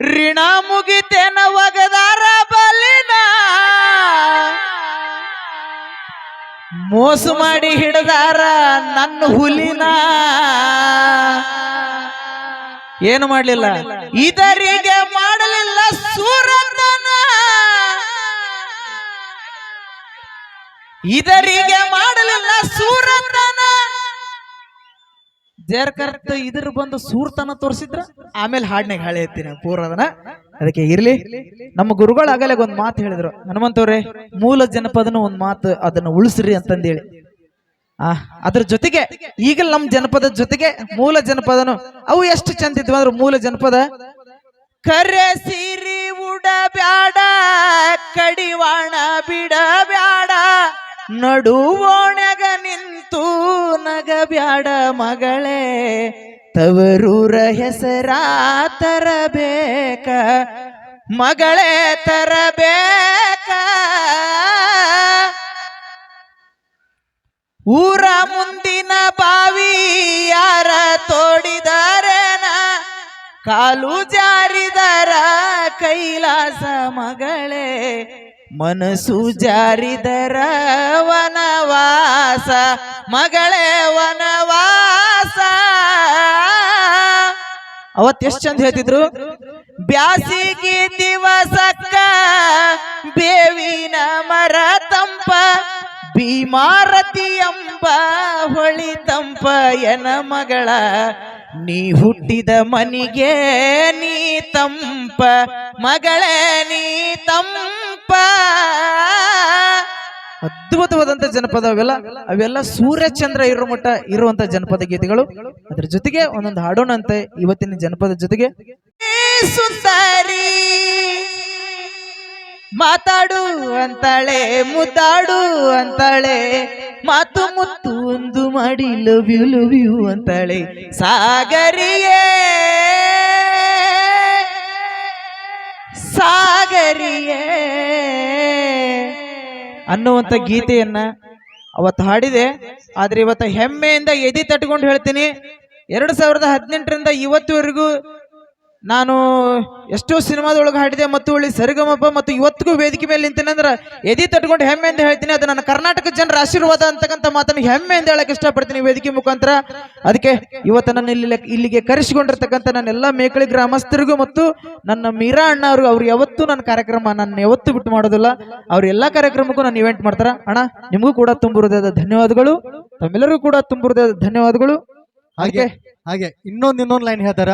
ಋಣ ಮುಗಿತೇನ ಒಗದಾರ ಬಲಿನ ಮೋಸ ಮಾಡಿ ಹಿಡದಾರ ನನ್ನ ಹುಲಿನ ಏನು ಮಾಡ್ಲಿಲ್ಲ ಇದರಿಗೆ ಮಾಡಲಿಲ್ಲ ಸೂರತನ ಇದರಿಗೆ ಮಾಡಲಿಲ್ಲ ಸೂರತನ ಜೇರ್ಕರ್ತ ಇದ್ರ ಬಂದು ಸೂರ್ತನ ತೋರಿಸಿದ್ರ ಆಮೇಲೆ ಹಾಡ್ನಾಗ ಹಾಳೆ ಎತ್ತೀನಿ ಪೂರ್ವದನ ಅದಕ್ಕೆ ಇರ್ಲಿ ನಮ್ಮ ಗುರುಗಳಾಗಲೇ ಒಂದ್ ಮಾತು ಹೇಳಿದ್ರು ಹನುಮಂತವ್ರೆ ಮೂಲ ಜನಪದನ ಒಂದ್ ಮಾತು ಅದನ್ನ ಉಳಿಸ್ರಿ ಅಂತಂದೇಳಿ ಅದ್ರ ಜೊತೆಗೆ ಈಗ ನಮ್ಮ ಜನಪದದ ಜೊತೆಗೆ ಮೂಲ ಜನಪದನು ಅವು ಎಷ್ಟು ಚಂದ ಇದ್ವು ಅಂದ್ರೆ ಮೂಲ ಜನಪದ ಕರೆ ಸೀರಿ ಉಡ ಬ್ಯಾಡ ಕಡಿವಾಣ ಬಿಡ ಬ್ಯಾಡ ನಡುವೋಣಗ ನಿಂತು ನಗ ಬ್ಯಾಡ ಮಗಳೇ ತವರೂರ ಹೆಸರ ತರಬೇಕ ಮಗಳೇ ತರಬೇಕ ಊರ ಮುಂದಿನ ಬಾವಿ ಯಾರ ತೋಡಿದರೇನ ಕಾಲು ಜಾರಿದರ ಕೈಲಾಸ ಮಗಳೇ ಮನಸ್ಸು ಜಾರಿದರ ವನವಾಸ ಮಗಳೇ ವನವಾಸ ಅವತ್ತು ಎಷ್ಟು ಚಂದ ಹೇಳ್ತಿದ್ರು ಬ್ಯಾಸಿಗೆ ದಿವಸಕ್ಕ ಬೇವಿನ ಮರ ತಂಪ ಭೀಮಾರತಿ ಎಂಬ ಹೊಳಿ ತಂಪ ಎನ ಮಗಳ ನೀ ಹುಟ್ಟಿದ ಮನಿಗೆ ನೀ ತಂಪ ಮಗಳೇ ನೀ ತಂಪ ಅದ್ಭುತವಾದಂತ ಜನಪದ ಅವೆಲ್ಲ ಸೂರ್ಯಚಂದ್ರ ಇರೋ ಮಟ್ಟ ಇರುವಂತ ಜನಪದ ಗೀತೆಗಳು ಅದ್ರ ಜೊತೆಗೆ ಒಂದೊಂದು ಹಾಡೋಣಂತೆ ಇವತ್ತಿನ ಜನಪದ ಜೊತೆಗೆ ಸುಂದರಿ ಮಾತಾಡು ಅಂತಾಳೆ ಮುದ್ದಾಡು ಅಂತಾಳೆ ಮಾತು ಮುತ್ತು ಒಂದು ಮಾಡಿ ಲವ್ ಯು ಅಂತಾಳೆ ಸಾಗರಿಯೇ ಸಾಗರಿಯೇ ಅನ್ನುವಂತ ಗೀತೆಯನ್ನ ಅವತ್ತು ಹಾಡಿದೆ ಆದ್ರೆ ಇವತ್ತು ಹೆಮ್ಮೆಯಿಂದ ಎದಿ ತಟ್ಕೊಂಡು ಹೇಳ್ತೀನಿ 2018ರಿಂದ ಇವತ್ತುವರೆಗೂ ನಾನು ಎಷ್ಟೋ ಸಿನಿಮಾದೊಳಗೆ ಹಾಡಿದೆ ಮತ್ತು ಒಳ್ಳೆ ಸರಿಗಮಪ ಮತ್ತು ಇವತ್ತಿಗೂ ವೇದಿಕೆ ಮೇಲೆ ನಿಂತೇನೆ ಅಂದ್ರೆ ಎದಿ ತಟ್ಕೊಂಡು ಹೆಮ್ಮೆಯಿಂದ ಹೇಳ್ತೀನಿ ಅದು ನನ್ನ ಕರ್ನಾಟಕ ಜನರ ಆಶೀರ್ವಾದ ಅಂತಕ್ಕಂಥ ಮಾತನ್ನು ಹೆಮ್ಮೆಯಿಂದ ಹೇಳಕ್ ಇಷ್ಟಪಡ್ತೀನಿ ವೇದಿಕೆ ಮುಖಾಂತರ ಅದಕ್ಕೆ ಇವತ್ತು ನನ್ನ ಇಲ್ಲಿಗೆ ಕರೆಸಿಕೊಂಡಿರ್ತಕ್ಕಂಥ ನನ್ನೆಲ್ಲ ಮೇಕಳಿ ಗ್ರಾಮಸ್ಥರಿಗೂ ಮತ್ತು ನನ್ನ ಮೀರಾ ಅಣ್ಣ ಅವ್ರು ಯಾವತ್ತೂ ನನ್ನ ಕಾರ್ಯಕ್ರಮ ನನ್ನ ಯಾವತ್ತೂ ಬಿಟ್ಟು ಮಾಡೋದಿಲ್ಲ ಅವ್ರ ಎಲ್ಲಾ ಕಾರ್ಯಕ್ರಮಕ್ಕೂ ನಾನು ಇವೆಂಟ್ ಮಾಡ್ತಾರ ಅಣ್ಣ ನಿಮಗೂ ಕೂಡ ತುಂಬ ಹೃದಯದ ಧನ್ಯವಾದಗಳು ತಮ್ಮೆಲ್ಲರಿಗೂ ಕೂಡ ತುಂಬ ಹೃದಯದ ಧನ್ಯವಾದಗಳು ಹಾಗೆ ಇನ್ನೊಂದು ಲೈನ್ ಹೇಳ್ತಾರ